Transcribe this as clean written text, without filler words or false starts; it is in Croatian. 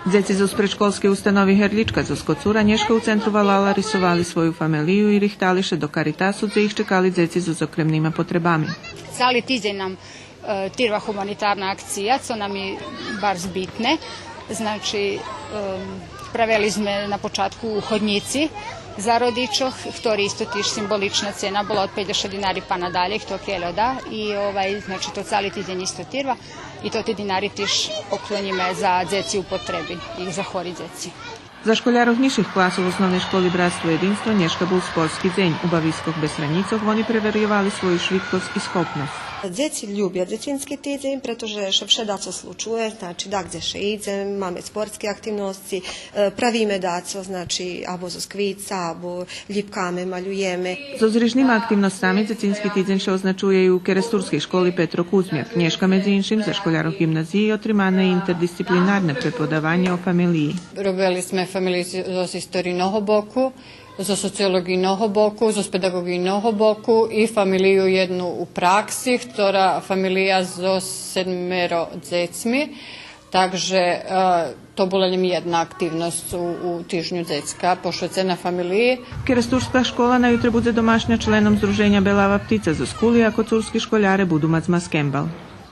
Dzeci zo predškolskej ustanovi Herlička zo Skocura Nješka u centru Valala rysovali svoju familiju i rihtališe do Caritasu, gdje ih čekali dzeci z okremnima potrebami. Cali tiđenj nam tirva humanitarna akcija, co nam je bar zbitne. Znači, praveli sme na počatku u hodnici za rodičoh, ktorý isto tiž simbolična cena bola od 50 dinari pa nadalje, kto kjelo da. I znači to cali tiđenj isto tirva i to ti dinari tiž poklonjime za dzeci u potrebi i za hori dzeci. Za školjarov nižších klasov v osnovnej školi Bratstvo jedinstvo Nješka bol sportski deň. U baviskog bez hranicov oni preverjevali svoju švitkosť i schopnosť. Dzieci lubią dzieciński tydzień, pretože się wszędzie slučuje, znači da gdzie się idzie, mamy sportske aktivnosti, pravime daco, znači abo zo skvica, abo lipkame, maljujeme. So zrižnima aktivnostami dzieciński tydzień się označuje i u Keresturskej školi Petro Kuzmjak. Nješka među inšim za školjarov gimnaziji otrimane interdisciplinarne prepodavanje o familiji. Robili sme familiju zo istoriji Nohoboku, zo sociologiji Nohoboku, zo pedagogiji Nohoboku i familiju jednu u praksi, która familija zo 7 dzecmi. Takže to bola len jedna aktivnost u tižnju dzecka, pošvecena familiji. Keresturska škola najutre bude domašnja členom Združenja Belava ptica zo Skuli, ako curski školjare budu mac Maskembal.